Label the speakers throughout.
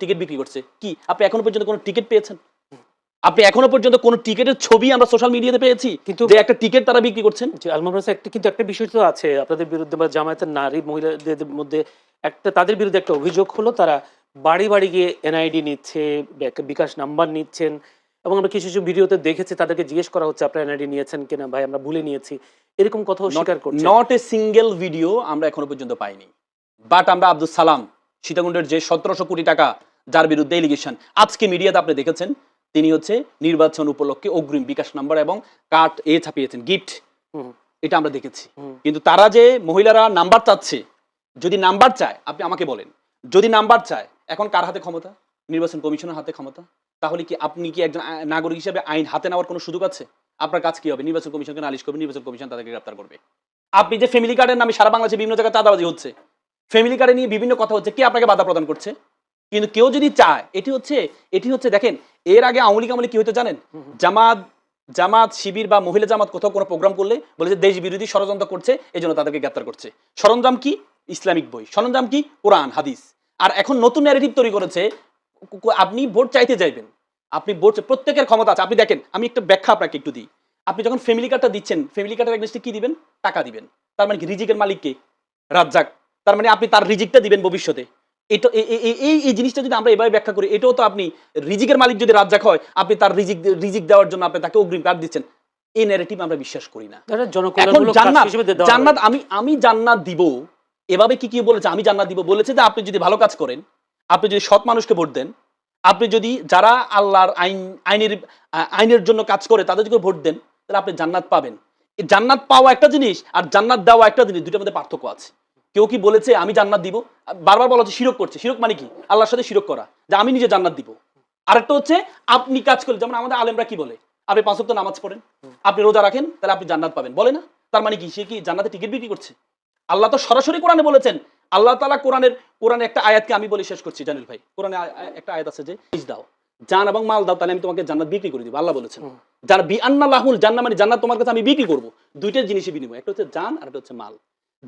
Speaker 1: Ticket বিক্রি করছে। কি আপনি এখনো পর্যন্ত কোনো টিকিট পেয়েছেন? আপনি এখনো পর্যন্ত কোনো টিকেটের ছবি আমরা সোশ্যাল মিডিয়াতে পেয়েছি
Speaker 2: কিন্তু
Speaker 1: যে একটা টিকেট তারা বিক্রি করছেন?
Speaker 2: জি, আলমাম রাসা কিন্তু একটা বিষয় তো আছে আপনাদের বিরুদ্ধে বা জামায়াতের নারী মহিলাদের মধ্যে একটা তাদের বিরুদ্ধে একটা অভিযোগ হলো তারা বাড়ি বাড়ি গিয়ে এনআইডি নিচ্ছে, বিকাশ নাম্বার নিচ্ছেন এবং আমরা কিছু কিছু ভিডিওতে দেখেছি তাদেরকে জিজ্ঞেস করা হচ্ছে আপনারা এনআইডি নিয়েছেন কিনা, ভাই আমরা ভুলে নিয়েছি, এরকম কথাও স্বীকার করছে।
Speaker 1: নট এ সিঙ্গেল ভিডিও আমরা এখনো পর্যন্ত পাইনি। বাট আমরা আব্দুল সালাম সীতাকুণ্ডের যে 1700 কোটি টাকা যার বিরুদ্ধে এলিগেশন আজকে মিডিয়াতে আপনি দেখেছেন, তিনি হচ্ছে নির্বাচন উপলক্ষে অগ্রিম বিকাশ নাম্বার এবং কার্ড ছাপিয়েছেন গিফট, এটা আমরা দেখেছি। কিন্তু তারা যে মহিলারা নাম্বার চাচ্ছে, যদি নাম্বার চায় আপনি আমাকে বলেন, যদি নাম্বার চায় এখন কার হাতে ক্ষমতা? নির্বাচন কমিশনের হাতে ক্ষমতা। তাহলে কি আপনি কি একজন নাগরিক হিসেবে আইন হাতে নেওয়ার কোনো সুযোগ আছে? আপনার কাজ কি হবে? নির্বাচন কমিশনকে নালিশ করবে, নির্বাচন কমিশন তাদেরকে গ্রেফতার করবে। আপনি যে ফ্যামিলি কার্ডের নামে সারা বাংলাদেশে বিভিন্ন জায়গায় চাঁদাবাজি হচ্ছে, ফ্যামিলি কার্ডে নিয়ে বিভিন্ন কথা হচ্ছে, কে আপনাকে বাধা প্রদান করছে? কিন্তু কেউ যদি চায়, এটি হচ্ছে দেখেন, এর আগে আওয়ামী লীগ আমলে কি হতো জানেন? জামাত শিবির বা মহিলা জামাত কোথাও কোনো প্রোগ্রাম করলে বলে যে দেশ বিরোধী ষড়যন্ত্র করছে, এই জন্য তাদেরকে গ্রেফতার করছে। সরঞ্জাম কি? ইসলামিক বই। সরঞ্জাম কি? কোরআন হাদিস। আর এখন নতুন ন্যারেটিভ তৈরি করেছে, আপনি ভোট চাইতে যাইবেন, আপনি ভোট প্রত্যেকের ক্ষমতা আছে। আপনি দেখেন, আমি একটা ব্যাখ্যা আপনাকে একটু দিই। আপনি যখন ফ্যামিলি কার্ডটা দিচ্ছেন, ফ্যামিলি কার্ডের এগেইনস্টে কি দিবেন? টাকা দিবেন। তার মানে কি রিজিকের মালিক কে? রাজ্জাক। তার মানে আপনি তার রিজিকটা দিবেন ভবিষ্যতে। এটা এই জিনিসটা যদি আমরা এভাবে ব্যাখ্যা করি, এটাও তো আপনি রিজিকের মালিক যদি রাজ্জাক হয়, আপনি তার রিজিক দেওয়ার জন্য আপনি তাকে অগ্রিম কার্ড দিচ্ছেন। এই ন্যারেটিভ আমরা বিশ্বাস করি না। এখন জান্নাত আমি জান্নাত দিব, এভাবে কি বলেছে? আমি জান্নাত দিব বলেছে যে আপনি যদি ভালো কাজ করেন, আপনি যদি সৎ মানুষকে ভোট দেন, আপনি যদি যারা আল্লাহর আইনের জন্য কাজ করে তাদেরকে ভোট দেন, তাহলে আপনি জান্নাত পাবেন। এই জান্নাত পাওয়া একটা জিনিস আর জান্নাত দেওয়া একটা জিনিস, দুটোর মধ্যে পার্থক্য আছে। কেউ কি বলেছে আমি জান্নাত দিব? বারবার বলা হচ্ছে শিরক করছে। শিরক মানে কি? আল্লাহর সাথে শিরক করা, যে আমি নিজে জান্নাত দিব। আরেকটা হচ্ছে আপনি কাজ করলে, যেমন আমাদের আলেমরা কি বলে, আপনি 5 ওয়াক্ত নামাজ পড়েন, আপনি রোজা রাখেন, তাহলে আপনি জান্নাত পাবেন, বলে না? তার মানে কি সে কি জান্নাতে টিকিট বিক্রি করছে? আল্লাহ তো সরাসরি কোরআনে বলেছেন। আল্লাহ তাআলা কোরআনে একটা আয়াতকে আমি বলে শেষ করছি জানিল ভাই। কোরআনে একটা আয়াত আছে যে দাও, জান এবং মাল দাও, তাহলে আমি তোমাকে জান্নাত বিক্রি করে দিব। আল্লাহ বলেছেন যারা বিআন্না লাহুল জান্নাত, মানে জান্নাত তোমার কাছে আমি বিক্রি করব। দুইটার জিনিসের বিনিময়, একটা হচ্ছে জান আর একটা হচ্ছে মাল।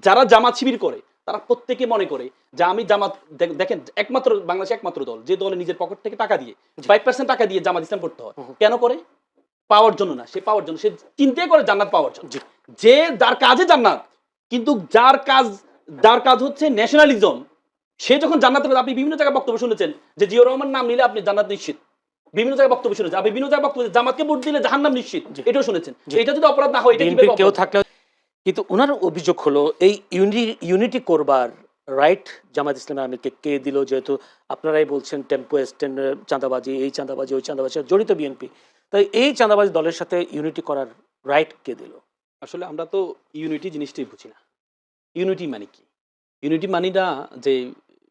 Speaker 1: যারা জামাত শিবির করে তারা প্রত্যেকে মনে করে যে আমি জামাত, দেখেন একমাত্র বাংলাদেশে একমাত্র দল যে দলে নিজের পকেট থেকে টাকা দিয়ে 5% টাকা দিয়ে জামাত ইসলাম করতে হয়। কেন করে? পাওয়ার জন্য না, সে পাওয়ার জন্য, সে চিন্তাই করে জান্নাত পাওয়ার জন্য। যে যার কাজে জান্নাত, কিন্তু যার কাজ হচ্ছে ন্যাশনালিজম, সে যখন জান্নাত পাবে। আপনি বিভিন্ন জায়গায় বক্তব্য শুনেছেন যে জিয়াউর রহমান নাম নিলে আপনি জান্নাত নিশ্চিত। বিভিন্ন জায়গায় বক্তব্য শুনেছেন, আপনি বিভিন্ন জায়গায় বক্তব্য জামাতকে ভোট দিলে জাহান্নাম নিশ্চিত, এটাও শুনেছেন। এটা যদি অপরাধ না হয়, এটা কিভাবে
Speaker 2: কেউ থাকলে? কিন্তু ওনার অভিযোগ হলো এই ইউনিটি করবার রাইট জামাত ইসলামের আমিরকে কে দিল? যেহেতু আপনারাই বলছেন টেম্পো স্ট্যান্ডের চাঁদাবাজি, এই চাঁদাবাজি, ওই চাঁদাবাজি জড়িত বিএনপি, তাই এই চাঁদাবাজি দলের সাথে ইউনিটি করার রাইট কে দিল?
Speaker 1: আসলে আমরা তো ইউনিটি জিনিসটাই বুঝি না। ইউনিটি মানে কি? ইউনিটি মানিটা যে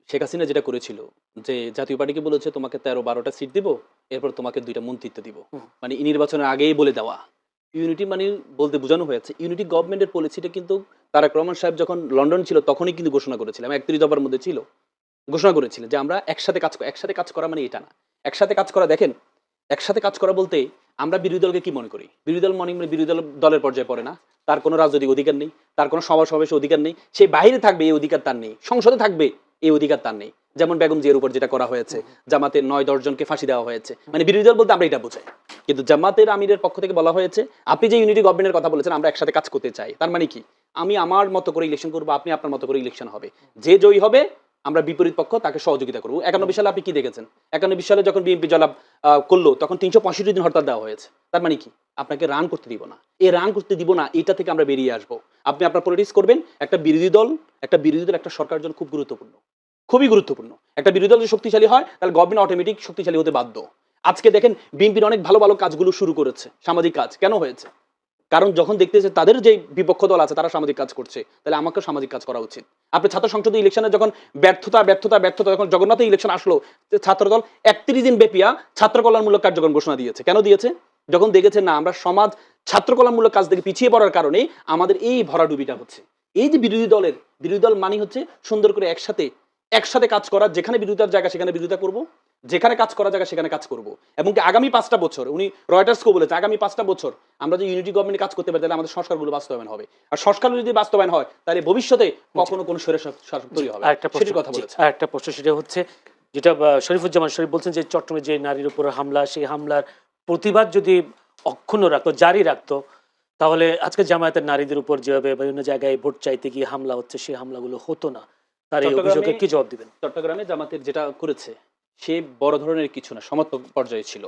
Speaker 1: শেখ হাসিনা যেটা করেছিল, যে জাতীয় পার্টিকে বলেছে তোমাকে 13-12টা সিট দিব, এরপর তোমাকে 2টা মন্ত্রিত্ব দিব, মানে নির্বাচনের আগেই বলে দেওয়া। ইউনিটি মানে বলতে বোঝানো হয়েছে ইউনিটি গভর্নমেন্টের পলিসিটা কিন্তু তারেক রহমান সাহেব যখন লন্ডন ছিল তখনই কিন্তু ঘোষণা করেছিলাম, 31 দফার মধ্যে ছিল, ঘোষণা করেছিলেন যে আমরা একসাথে কাজ করা মানে এটা না। একসাথে কাজ করা, দেখেন একসাথে কাজ করা বলতে আমরা বিরোধী দলকে কি মনে করি? বিরোধী দল মনে বিরোধী দলের পর্যায়ে পড়ে না, তার কোনো রাজনৈতিক অধিকার নেই, তার কোনো সভা সমাবেশের অধিকার নেই, সে বাইরে থাকবে এই অধিকার তার নেই, সংসদে থাকবে এই অধিকার তার নেই। যেমন বেগম জিয়ার উপর যেটা করা হয়েছে, জামাতের 9-10 জনকে ফাঁসি দেওয়া হয়েছে, মানে বিরোধী দল বলতে আমরা এটা বোঝাই। কিন্তু জামাতের আমিরের পক্ষ থেকে বলা হয়েছে আপনি যে ইউনিটি গভর্নমেন্টের কথা বলেছেন আমরা একসাথে কাজ করতে চাই, তার মানে কি আমি আমার মতো করে ইলেকশন করবো, আপনি আপনার মতো করে ইলেকশন হবে, যে জয়ী হবে আমরা বিপরীত পক্ষ তাকে সহযোগিতা করবো। 91 সালে আপনি কি দেখেছেন? 91 সালে যখন বিএনপি জয়লাভ করলো তখন 365 দিন হরতাল দেওয়া হয়েছে। তার মানে কি আপনাকে রান করতে দিব না, এই রান করতে দিব না, এটা থেকে আমরা বেরিয়ে আসবো। আপনি আপনার পলিটিক্স করবেন। একটা বিরোধী দল একটা সরকারের জন্য খুব গুরুত্বপূর্ণ, খুবই গুরুত্বপূর্ণ। একটা বিরোধী দল যদি শক্তিশালী হয় তাহলে গভর্নমেন্ট অটোমেটিক শক্তিশালী হতে বাধ্য। আজকে দেখেন বিএনপির অনেক ভালো ভালো কাজগুলো শুরু করেছে, সামাজিক কাজ। কেন হয়েছে? কারণ যখন দেখতেছে তাদের যে বিপক্ষ দল আছে তারা সামাজিক কাজ করছে, তাহলে আমাকেও সামাজিক কাজ করা উচিত। আপনি ছাত্র সংসদে ইলেকশনে যখন ব্যর্থতা যখন জগন্নাথে ইলেকশন আসলো, ছাত্রদল 31 দিন ব্যাপিয়া ছাত্র কল্যাণমূলক কার্যক্রম ঘোষণা দিয়েছে। কেন দিয়েছে? যখন দেখেছে না আমরা সমাজ ছাত্র কল্যাণমূলক কাজ থেকে পিছিয়ে পড়ার কারণে আমাদের এই ভরাডুবিটা হচ্ছে। এই যে বিরোধী দল মানে হচ্ছে সুন্দর করে একসাথে কাজ করা, যেখানে বিরোধিতার জায়গা সেখানে বিরোধিতা করব, যেখানে কাজ করা জায়গা সেখানে কাজ করব। এবং কি আগামী 5টা বছর, উনি রয়টার্সকে বলেছে আগামী 5টা বছর আমরা যে ইউনিটি গভর্নমেন্ট কাজ করতে পারি তাহলে আমাদের সংস্কারগুলো বাস্তবায়ন হবে। আর সংস্কারগুলো যদি বাস্তবায়ন হয় তাহলে ভবিষ্যতে কখনো কোনো স্বৈর শাসক তৈরি হবে না। সেটার কথা বলেছে।
Speaker 2: একটা প্রশ্ন সেটা হচ্ছে যেটা শরীফুজ্জামান শরীফ বলছেন যে চট্টগ্রামে যে নারীর উপর হামলা, সেই হামলার প্রতিবাদ যদি অক্ষুণ্ণ রাখতো, জারি রাখতো, তাহলে আজকে জামায়াতের নারীদের উপর যেভাবে বিভিন্ন জায়গায় ভোট চাইতে গিয়ে হামলা হচ্ছে, সেই হামলাগুলো হতো না। তার এই অভিযোগে কি জবাব দিবেন?
Speaker 1: চট্টগ্রামে জামাতের যেটা করেছে সে বড় ধরনের কিছু না, সমর্থক পর্যায়ে ছিল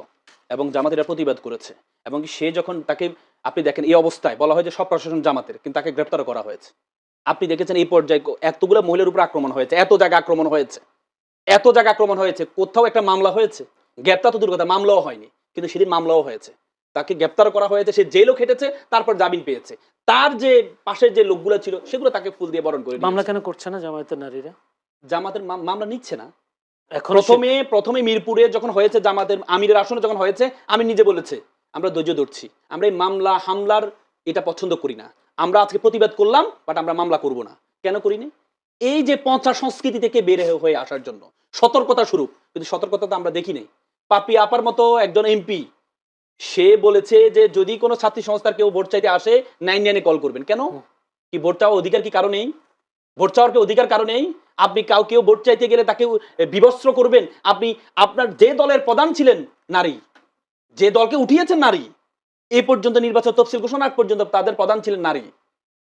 Speaker 1: এবং জামাতেরা প্রতিবাদ করেছে। এবং সে যখন তাকে, আপনি দেখেন এই অবস্থায় বলা হয় যে সব প্রশাসন জামাতের, কিন্তু তাকে গ্রেপ্তার করা হয়েছে। আপনি দেখেছেন এই পর্যায়ে এতগুলো মহিলার উপর আক্রমণ হয়েছে, এত জায়গা আক্রমণ হয়েছে, এত জায়গা আক্রমণ হয়েছে, কোথাও একটা মামলা হয়েছে? গ্রেপ্তার তো দূর কথা, মামলাও হয়নি, কিন্তু সেদিন মামলাও হয়েছে, তাকে গ্রেপ্তার করা হয়েছে, সে জেলও খেটেছে, তারপর জামিন পেয়েছে। তার যে পাশের যে লোকগুলো ছিল সেগুলো তাকে ফুল দিয়ে বরণ করে
Speaker 2: মামলা
Speaker 1: নিয়েছে।
Speaker 2: কেন করছে না জামায়াতের নারীরা?
Speaker 1: জামাতের মামলা নিচ্ছে না।
Speaker 2: এখন
Speaker 1: প্রথমে মিরপুরে যখন হয়েছে, জামাতের আমিরের আসনে যখন হয়েছে, আমি নিজে বলেছে আমরা ধৈর্য ধরছি, আমরা এই মামলা হামলার এটা পছন্দ করি না, আমরা আজকে প্রতিবাদ করলাম, বাট আমরা মামলা করব না। কেন করিনি? এই যে পচা সংস্কৃতি থেকে বের হয়ে আসার জন্য সতর্কতা স্বরূপ। কিন্তু সতর্কতা তো আমরা দেখি নাই। পাপি আপার মতো একজন এমপি, সে বলেছে যে যদি কোনো ছাত্রী সংস্থার কেউ ভোট চাইতে আসে 99 কল করবেন। কেন? কি ভোট চাওয়ার অধিকার কি কারো নেই? ভোট চাওয়ার কি অধিকার কারো নেই? আপনি কেউ ভোট চাইতে গেলে তাকে বিবস্ত্র করবেন? আপনি আপনার যে দলের প্রধান ছিলেন নারী, যে দলকে উঠিয়েছেন নারী, এই পর্যন্ত নির্বাচন তফসিল ঘোষণা আগ পর্যন্ত তাদের প্রধান ছিলেন নারী,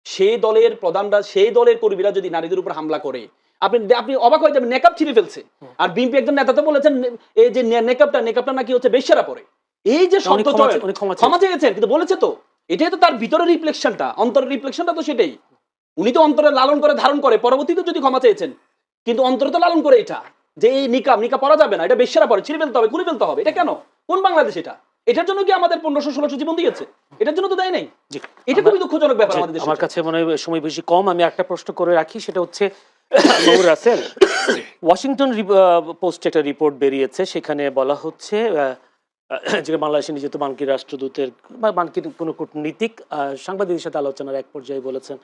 Speaker 1: সেই দলের প্রধানরা, সেই দলের কর্মীরা যদি নারীদের উপর হামলা করে, আপনি অবাক হয়ে যাবেন। নেকাব ছিঁড়ে ফেলছে। আর বিএনপি একজন নেতা তো বলেছেন এই যে নেকাবটা নাকি হচ্ছে বেশ্যারা পরে। এই যে শব্দ ক্ষমা চেয়েছেন, কিন্তু বলেছে তো এটাই তো তার ভিতরের রিফ্লেকশনটা, অন্তরের রিফ্লেকশনটা তো সেটাই। উনি তো অন্তরে লালন করে ধারণ করে, পরবর্তীতে যদি ক্ষমা চেয়েছেন, কিন্তু অন্তরে তো লালন করে এটা যে এই নিকাব পরা যাবে না, এটা বেশ্যারা পরে, ছিঁড়ে ফেলতে হবে, খুলে ফেলতে হবে। এটা কেন? কোন বাংলাদেশ এটা? এটার জন্য কি আমাদের 1500-1600 জীবন দিয়েছে? এটার জন্য তো দেয় নাই। এটা খুবই দুঃখজনক ব্যাপার আমাদের দেশে।
Speaker 2: আমার কাছে মনে হয় সময় বেশি কম, আমি একটা প্রশ্ন করে রাখি, সেটা হচ্ছে নূর রাসেল, ওয়াশিংটন পোস্টে একটা রিপোর্ট বেরিয়েছে, সেখানে বলা হচ্ছে যে বাংলাদেশের নিযুক্ত মানকির রাষ্ট্রদূতের বা মানকির কোনো কূটনীতিক সাংবাদিকদের সাথে আলোচনার এক পর্যায়ে বলেছেন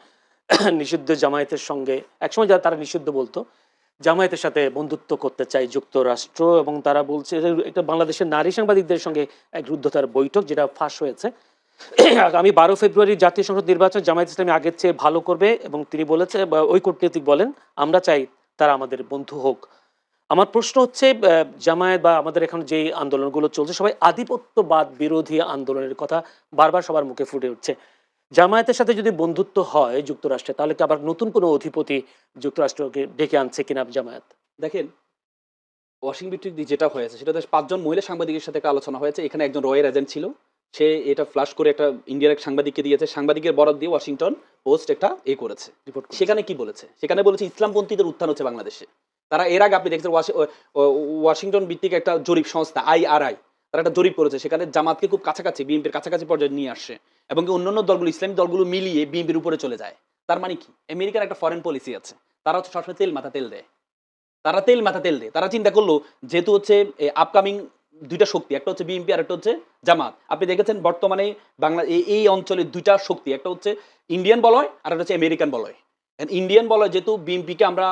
Speaker 2: নিষিদ্ধ জামায়াতের সঙ্গে, একসময় যারা তারা নিষিদ্ধ বলতো, জামায়াতের সাথে বন্ধুত্ব করতে চায় যুক্তরাষ্ট্র, এবং তারা বলছে এটা বাংলাদেশের নারী সাংবাদিকদের সঙ্গে এক রুদ্ধতার বৈঠক যেটা ফাঁস হয়েছে। আগামী 12 ফেব্রুয়ারি জাতীয় সংসদ নির্বাচন জামায়াত ইসলামী আগের চেয়ে ভালো করবে, এবং তিনি বলেছে, ওই কূটনীতিক বলেন, আমরা চাই তারা আমাদের বন্ধু হোক। আমার প্রশ্ন হচ্ছে, জামায়াত বা আমাদের এখন যে আন্দোলনগুলো চলছে সবাই আধিপত্যবাদ বিরোধী আন্দোলনের কথা বারবার সবার মুখে ফুটে উঠছে। জামায়াতের সাথে যদি বন্ধুত্ব হয় যুক্তরাষ্ট্রে, তাহলে কি আবার নতুন কোনো অধিপতি যুক্তরাষ্ট্রকে ডেকে আনছে কিনা জামায়াত?
Speaker 1: দেখেন, ওয়াশিংটন যেটা হয়েছে সেটা 5জন মহিলা সাংবাদিকের সাথে একটা আলোচনা হয়েছে। এখানে একজন রয়ের এজেন্ট ছিল, সে এটা ফ্লাশ করে একটা ইন্ডিয়ার এক সাংবাদিককে দিয়েছে। সাংবাদিকের বরাত দিয়ে ওয়াশিংটন পোস্ট একটা করেছে। সেখানে কি বলেছে? সেখানে বলেছে ইসলামপন্থীদের উত্থান হচ্ছে বাংলাদেশে। তারা এর আগে আপনি দেখছেন ওয়াশিংটন ভিত্তিক একটা জরিপ সংস্থা IRI, তারা একটা জরিপ করেছে, সেখানে জামাতকে খুব কাছাকাছি, বিএনপির কাছাকাছি পর্যায়ে নিয়ে আসছে, এবং অন্যান্য দলগুলো, ইসলামী দলগুলো মিলিয়ে বিএনপির উপরে চলে যায়। তার মানে কি? আমেরিকার একটা ফরেন পলিসি আছে, তারা হচ্ছে সবসময় তেল মাথা তেল দেয়। তারা চিন্তা করলো যেহেতু হচ্ছে আপকামিং দুইটা শক্তি, একটা হচ্ছে বিএনপি আর একটা হচ্ছে জামাত। আপনি দেখেছেন বর্তমানে বাংলা এই অঞ্চলের দুইটা শক্তি, একটা হচ্ছে ইন্ডিয়ান বলয় আর একটা হচ্ছে আমেরিকান বলয়। ইন্ডিয়ান বলয় যেহেতু বিএনপিকে আমরা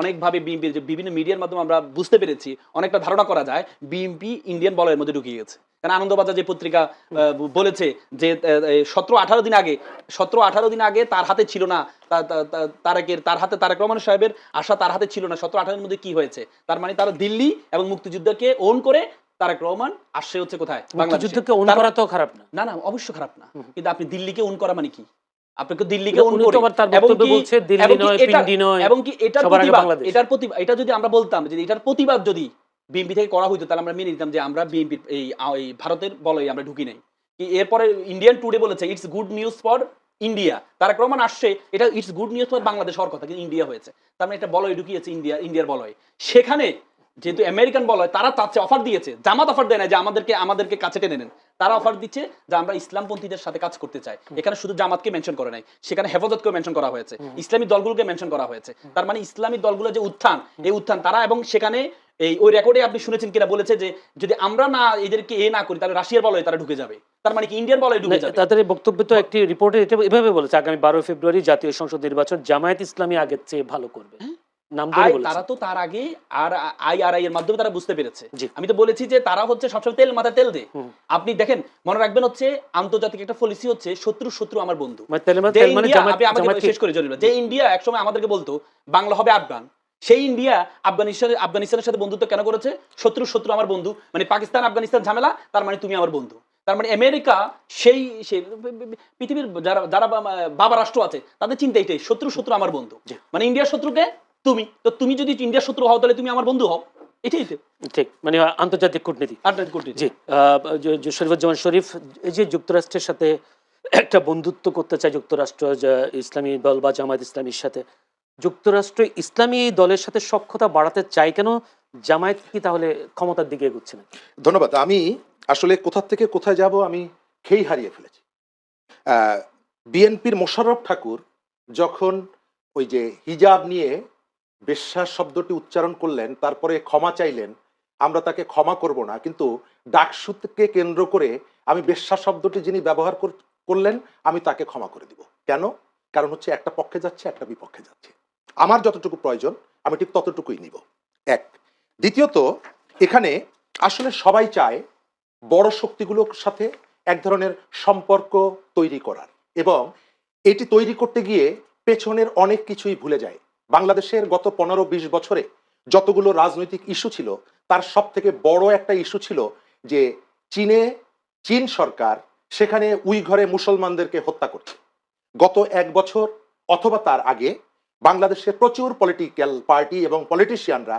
Speaker 1: অনেকভাবে বিএনপির যে বিভিন্ন মিডিয়ার মাধ্যমে আমরা বুঝতে পেরেছি, অনেকটা ধারণা করা যায় বিএনপি ইন্ডিয়ান বলয়ের মধ্যে ঢুকিয়ে গেছে। কারণ আনন্দবাজার যে পত্রিকা বলেছে যে 17-18 দিন আগে তার হাতে ছিল না, তার হাতে তারেক রহমান সাহেবের আশা তার হাতে ছিল না। 17-18 মধ্যে কি হয়েছে? তার মানে তারা দিল্লি এবং মুক্তিযুদ্ধকে ওন করে তারেক রহমান আসছে হচ্ছে কোথায়?
Speaker 2: মুক্তিযুদ্ধকে ওন করা তো খারাপ না।
Speaker 1: না, অবশ্য খারাপ না, কিন্তু আপনি দিল্লিকে ওন করা মানে কি? আপনাকে দিল্লিকে ওন করে, এবং কি এটা যদি আমরা বলতাম যে এটার প্রতিবাদ যদি বিএনপি থেকে করা হইতো, তাহলে আমরা মেনে নিতাম যে আমরা বিএনপির এই ভারতের বলয়ে আমরা ঢুকি নাই। এরপরে ইন্ডিয়ান টুডে বলেছে it's good news for India, Tarique Rahman আসছে, এটা it's good news for Bangladesh হওয়ার কথা, কিন্তু ইন্ডিয়া হয়েছে। তার মানে একটা বলয় ঢুকিয়েছে ইন্ডিয়ার বলয়। সেখানে যেহেতু আমেরিকান বলয়, তারা চাচ্ছে, অফার দিয়েছে, জামাত অফার দেয় না যে আমাদেরকে কাছে টেনে নেন, তারা অফার দিচ্ছে যে আমরা ইসলামপন্থীদের সাথে কাজ করতে চাই। এখানে শুধু জামাতকে মেনশন করে নাই, সেখানে হেফাজতকেও মেনশন করা হয়েছে, ইসলামী দলগুলোকে মেনশন করা হয়েছে। তার মানে ইসলামী দলগুলো যে উত্থান, এই উত্থান তারা, এবং সেখানে ওই রেকর্ডে আপনি শুনেছেন কিনা, বলেছে যে যদি আমরা না এদেরকে না করি তাহলে রাশিয়ার বলয়ে তারা ঢুকে যাবে। তার মানে কি ইন্ডিয়ান বলয়ে ঢুকে যাবে?
Speaker 2: তাদের বক্তব্য তো একটি রিপোর্টে এটা এভাবে বলেছে, আগামী 12 ফেব্রুয়ারি জাতীয় সংসদ নির্বাচন জামায়াত ইসলামী আগের চেয়ে ভালো করবে।
Speaker 1: তারা তো তার আগে আর IRI এর মাধ্যমে তারা বুঝতে পেরেছে। আমি তো বলেছি যে তারা হচ্ছে সবসময় তেল মাথা তেল দেয়। আপনি দেখেন, মনে রাখবেন হচ্ছে আন্তর্জাতিক একটা পলিসি হচ্ছে শত্রু আমার বন্ধু। শেষ করে যে ইন্ডিয়া একসময় আমাদেরকে বলতো বাংলা হবে আফগান, সেই ইন্ডিয়া আফগানিস্তানের সাথে বন্ধুত্ব কেন করেছে? শত্রু আমার বন্ধু, মানে পাকিস্তান আফগানিস্তান ঝামেলা, তার মানে তুমি আমার বন্ধু। তার মানে আমেরিকা সেই পৃথিবীর যারা যারা বাবা রাষ্ট্র আছে তাদের চিন্তা এটাই, শত্রু আমার বন্ধু। মানে ইন্ডিয়ার শত্রুকে তুমি, তো তুমি যদি ইন্ডিয়ার শত্রু হও তাহলে তুমি আমার বন্ধু হও, এটাই তো
Speaker 2: ঠিক, মানে আন্তর্জাতিক কূটনীতি।
Speaker 1: কূটনীতি।
Speaker 2: জি, শরীফুজ্জামান শরীফ, এই যে যুক্তরাষ্ট্রের সাথে একটা বন্ধুত্ব করতে চায় যুক্তরাষ্ট্র ইসলামী দল বা জামায়াত ইসলামীর সাথে, যুক্তরাষ্ট্র ইসলামী দলের সাথে সখ্যতা বাড়াতে চায় কেন? জামায়াত কি তাহলে ক্ষমতার দিকে এগোচ্ছে না?
Speaker 3: ধন্যবাদ। আমি আসলে কোথা থেকে কোথায় যাব আমি খেই হারিয়ে ফেলেছি। বিএনপির মোশাররফ ঠাকুর যখন ওই যে হিজাব নিয়ে বেশ্যার শব্দটি উচ্চারণ করলেন, তারপরে ক্ষমা চাইলেন, আমরা তাকে ক্ষমা করব না, কিন্তু ডাকসুকে কেন্দ্র করে আমি বেশ্যা শব্দটি যিনি ব্যবহার করলেন আমি তাকে ক্ষমা করে দিব। কেন? কারণ হচ্ছে একটা পক্ষে যাচ্ছে, একটা বিপক্ষে যাচ্ছে। আমার যতটুকু প্রয়োজন আমি ঠিক ততটুকুই নিব, এক। দ্বিতীয়ত, এখানে আসলে সবাই চায় বড় শক্তিগুলোর সাথে এক ধরনের সম্পর্ক তৈরি করার, এবং এটি তৈরি করতে গিয়ে পেছনের অনেক কিছুই ভুলে যায়। বাংলাদেশের গত 15-20 বছরে যতগুলো রাজনৈতিক ইস্যু ছিল তার সব থেকে বড় একটা ইস্যু ছিল যে চীন সরকার সেখানে উইঘরে মুসলমানদেরকে হত্যা করছে। গত 1 বছর অথবা তার আগে বাংলাদেশের প্রচুর পলিটিক্যাল পার্টি এবং পলিটিশিয়ানরা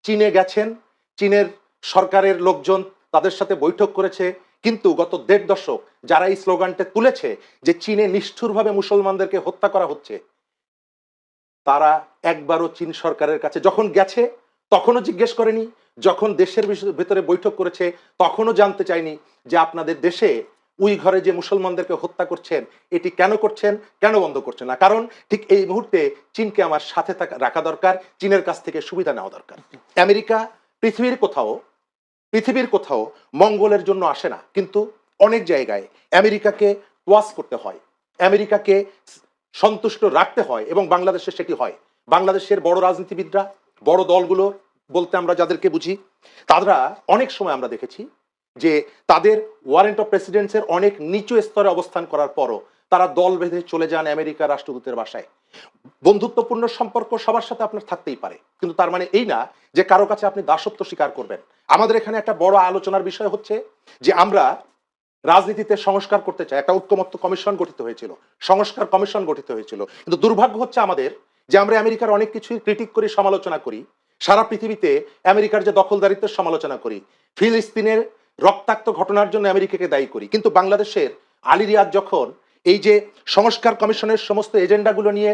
Speaker 3: চীনে গেছেন, চীনের সরকারের লোকজন তাদের সাথে বৈঠক করেছে, কিন্তু গত 1.5 দশক যারা এই স্লোগানটা তুলেছে যে চীনে নিষ্ঠুরভাবে মুসলমানদেরকে হত্যা করা হচ্ছে, তারা একবারও চীন সরকারের কাছে যখন গেছে তখনও জিজ্ঞেস করেনি, যখন দেশের ভেতরে বৈঠক করেছে তখনও জানতে চায়নি যে আপনাদের দেশে উইঘরে যে মুসলমানদেরকে হত্যা করছেন এটি কেন করছেন, কেন বন্ধ করছেন না। কারণ ঠিক এই মুহূর্তে চীনকে আমার সাথে রাখা দরকার, চীনের কাছ থেকে সুবিধা নেওয়া দরকার। আমেরিকা পৃথিবীর কোথাও মঙ্গলের জন্য আসে না, কিন্তু অনেক জায়গায় আমেরিকাকে ওয়াশ করতে হয়, আমেরিকাকে সন্তুষ্ট রাখতে হয়, এবং বাংলাদেশে সেটি হয়। বাংলাদেশের বড় রাজনীতিবিদরা, বড় দলগুলো বলতে আমরা যাদেরকে বুঝি, তারা অনেক সময় আমরা দেখেছি যে তাদের ওয়ারেন্ট অফ প্রেসিডেন্সের অনেক নিচু স্তরে অবস্থান করার পরও তারা দল বেঁধে চলে যান আমেরিকার রাষ্ট্রদূতের বাসায়। বন্ধুত্বপূর্ণ সম্পর্ক সবার সাথে আপনার থাকতেই পারে, কিন্তু তার মানে এই না যে কারো কাছে আপনি দাসত্ব স্বীকার করবেন। আমাদের এখানে একটা বড় আলোচনার বিষয় হচ্ছে যে আমরা রাজনীতিতে সংস্কার করতে চাই। একটা ঐক্যমত্য কমিশন গঠিত হয়েছিল, সংস্কার কমিশন গঠিত হয়েছিল, কিন্তু দুর্ভাগ্য হচ্ছে আমাদের যে আমরা আমেরিকার অনেক কিছুই ক্রিটিক করি, সমালোচনা করি, সারা পৃথিবীতে আমেরিকার যে দখলদারিত্বের সমালোচনা করি, ফিলিস্তিনের রক্তাক্ত ঘটনার জন্য আমেরিকাকে দায়ী করি, কিন্তু বাংলাদেশের আলী রিয়াদ যখন এই যে সংস্কার কমিশনের সমস্ত এজেন্ডাগুলো নিয়ে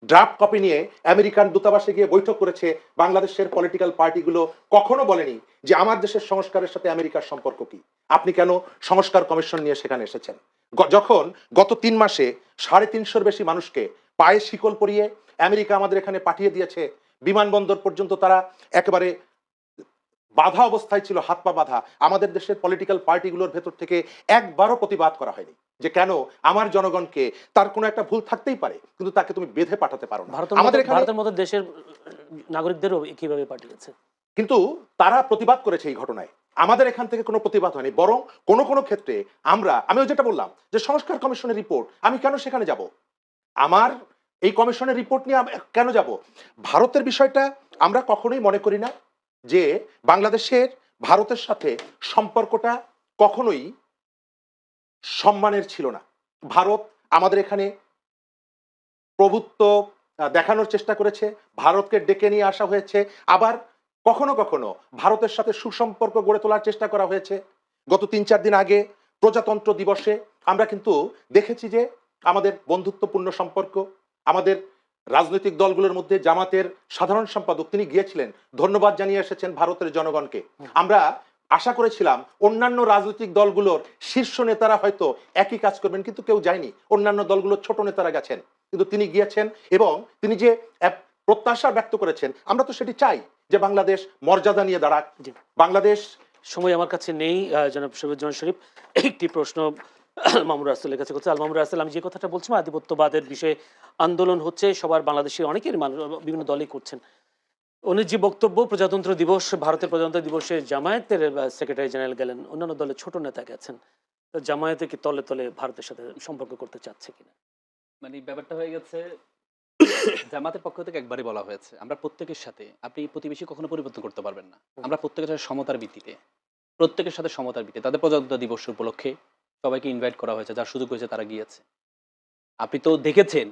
Speaker 3: ড্রাফট কপি নিয়ে আমেরিকান দূতাবাসে গিয়ে বৈঠক করেছে, বাংলাদেশের পলিটিক্যাল পার্টিগুলো কখনো বলেনি যে আমার দেশের সংস্কারের সাথে আমেরিকার সম্পর্ক কি, আপনি কেন সংস্কার কমিশন নিয়ে সেখানে এসেছেন। যখন গত 3 মাসে 350-র বেশি মানুষকে পায়ে শিকল পরিয়ে আমেরিকা আমাদের এখানে পাঠিয়ে দিয়েছে, বিমানবন্দর পর্যন্ত তারা একেবারে বাধা অবস্থায় ছিল, হাত পা বাধা, আমাদের দেশের পলিটিক্যাল পার্টিগুলোর ভেতর থেকে একবারও প্রতিবাদ করা হয়নি যে কেন আমার জনগণকে, তার কোনো একটা ভুল থাকতেই পারে কিন্তু তাকে তুমি বেঁধে পাঠাতে পারো না।
Speaker 2: ভারতের মতো দেশের নাগরিকদেরও কিভাবে পাঠিয়েছে,
Speaker 3: কিন্তু তারা প্রতিবাদ করেছে এই ঘটনায়। আমাদের এখান থেকে কোনো প্রতিবাদ হয়নি, বরং কোনো ক্ষেত্রে আমি যেটা বললাম যে সংস্কার কমিশনের রিপোর্ট, আমি কেন সেখানে যাব, আমার এই কমিশনের রিপোর্ট নিয়ে কেন যাব। ভারতের বিষয়টা আমরা কখনোই মনে করি না যে বাংলাদেশের ভারতের সাথে সম্পর্কটা কখনোই সম্মানের ছিল না। ভারত আমাদের এখানে প্রভুত্ব দেখানোর চেষ্টা করেছে, ভারতকে ডেকে নিয়ে আসা হয়েছে, আবার কখনো কখনো ভারতের সাথে সুসম্পর্ক গড়ে তোলার চেষ্টা করা হয়েছে। গত 3-4 দিন আগে প্রজাতন্ত্র দিবসে আমরা কিন্তু দেখেছি যে আমাদের বন্ধুত্বপূর্ণ সম্পর্ক, আমাদের রাজনৈতিক দলগুলোর মধ্যে জামাতের সাধারণ সম্পাদক তিনি গিয়েছিলেন, ধন্যবাদ জানিয়ে এসেছেন ভারতের জনগণকে। আমরা আশা করেছিলাম অন্যান্য রাজনৈতিক দলগুলোর শীর্ষ নেতারা হয়তো একই কাজ করবেন, কিন্তু কেউ যায়নি, অন্যান্য দলগুলোর ছোট নেতারা গেছেন, কিন্তু তিনি গিয়েছেন এবং তিনি যে প্রত্যাশা ব্যক্ত করেছেন আমরা তো সেটি চাই যে বাংলাদেশ মর্যাদা নিয়ে দাঁড়াক। বাংলাদেশ
Speaker 2: সময় আমার কাছে নেই। জনাব শরীফুজ্জামান শরীফ, একটি প্রশ্ন মামুনুর রাসেলের কাছে করছে। মামুনুর রাসেল, আমি যে কথাটা বলছিলাম আধিপত্যবাদের বিষয়ে আন্দোলন হচ্ছে, সবার বাংলাদেশের অনেকের বিভিন্ন দলই করছেন, উনি যে বক্তব্য প্রজাতন্ত্র দিবস, ভারতের প্রজাতন্ত্র দিবসে জামায়াতের সেক্রেটারি জেনারেল গেলেন, অন্যান্য দলের ছোট নেতা গেছেন, জামায়াতে কি তলে তলে ভারতের সাথে সম্পর্ক করতে চাচ্ছে কিনা?
Speaker 1: মানে ব্যাপারটা হয়ে গেছে জামাতের পক্ষ থেকে একবারই বলা হয়েছে, আমরা প্রত্যেকের সাথে, আপনি প্রতিবেশী কখনো পরিবর্তন করতে পারবেন না, আমরা প্রত্যেকের সাথে সমতার ভিত্তিতে, প্রত্যেকের সাথে সমতার ভিত্তিতে, তাদের প্রজাতন্ত্র দিবস উপলক্ষে সবাইকে ইনভাইট করা হয়েছে, যার সুযোগ হয়েছে তারা গিয়েছে। আপনি তো দেখেছেন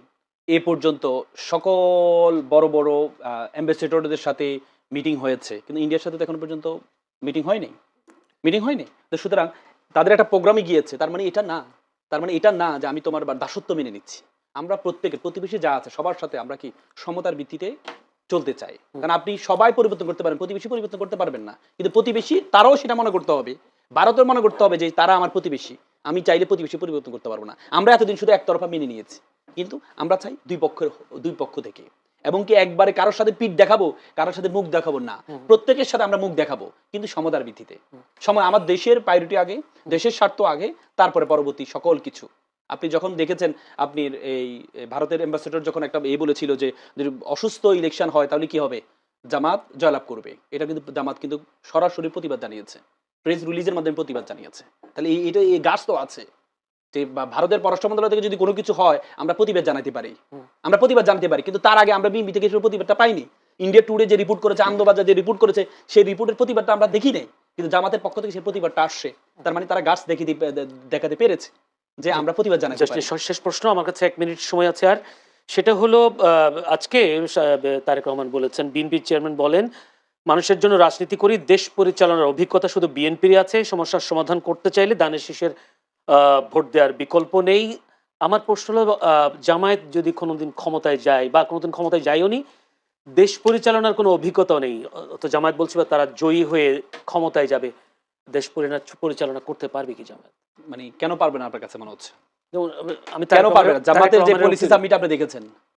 Speaker 1: এ পর্যন্ত সকল বড় বড় অ্যাম্বাসেডরদের সাথে মিটিং হয়েছে, কিন্তু ইন্ডিয়ার সাথে তো এখনো পর্যন্ত মিটিং হয়নি, তো সুতরাং তাদের একটা প্রোগ্রামে গিয়েছে, তার মানে এটা না, যে আমি তোমার দাসত্ব মেনে নিচ্ছি। আমরা প্রত্যেকের প্রতিবেশী যা আছে সবার সাথে আমরা কি সমতার ভিত্তিতে চলতে চাই। কারণ আপনি সবাই পরিবর্তন করতে পারেন, প্রতিবেশী পরিবর্তন করতে পারবেন না, কিন্তু প্রতিবেশী তারাও সেটা মনে করতে হবে, ভারতের মনে করতে হবে যে তারা আমার প্রতিবেশী, আমি চাইলে প্রতিবেশী পরিবর্তন করতে পারবো না। আমরা এতদিন শুধু একতরফা মেনে নিয়েছি, কিন্তু আমরা চাই দুই পক্ষ থেকে, এবং কি একবারে কারোর সাথে পিঠ দেখাবো, কারোর সাথে মুখ দেখাবো না, প্রত্যেকের সাথে আমরা মুখ দেখাবো, কিন্তু সমতার ভিত্তিতে। সময় আমার দেশের প্রায়োরিটি আগে, দেশের স্বার্থ আগে, তারপরে পরবর্তী সকল কিছু। আপনি যখন দেখেছেন, আপনি এই ভারতের অ্যাম্বাসেডর যখন একটা বলেছিল যে যদি অসুস্থ ইলেকশন হয় তাহলে কি হবে, জামাত জয়লাভ করবে, এটা কিন্তু জামাত কিন্তু সরাসরি প্রতিবাদ জানিয়েছে, প্রেস রিলিজের মাধ্যমে প্রতিবাদ জানিয়েছে। তাহলে এটা এই গাছ তো আছে যে ভারতের পররাষ্ট্র মন্ত্রণালয় থেকে যদি কোনো কিছু হয় আমরা প্রতিবাদ জানাতে পারি, কিন্তু তার আগে আমরা বিএনপি থেকে প্রতিবাদটা পাইনি। ইন্ডিয়া টুডে যে রিপোর্ট করেছে, আনন্দবাজার যে রিপোর্ট করেছে, সেই রিপোর্টের প্রতিবাদটা আমরা দেখি নাই, কিন্তু জামাতের পক্ষ থেকে সেই প্রতিবাদটা আসছে, তার মানে তারা গাছ দেখাতে পেরেছে যে আমরা প্রতিবাদ জানাতে পারি।
Speaker 2: শেষ প্রশ্ন, আমার কাছে 1 মিনিট সময় আছে, আর সেটা হলো আজকে তারেক রহমান বলেছেন, বিএনপির চেয়ারম্যান বলেন, মানুষের জন্য রাজনীতি করি, দেশ পরিচালনার অভিজ্ঞতা শুধু বিএনপির আছে, সমস্যার সমাধান করতে চাইলে দানের শীষের ভোট দেওয়ার বিকল্প নেই। আমার প্রশ্ন হলো, জামায়াত যদি কোনোদিন ক্ষমতায় যায় বা কোনোদিন ক্ষমতায় যায়ও নি, দেশ পরিচালনার কোনো অভিজ্ঞতাও নেই, তো জামায়াত বলছে তারা জয়ী হয়ে ক্ষমতায় যাবে, দেশ পরিচালনা করতে পারবে কি জামায়াত?
Speaker 1: মানে কেন পারবে না আপনার কাছে মনে হচ্ছে?
Speaker 2: যেমন আমি
Speaker 1: কেন পারবে না? জামাতের যে পলিসি সাবমিট আপনি দেখেছেন,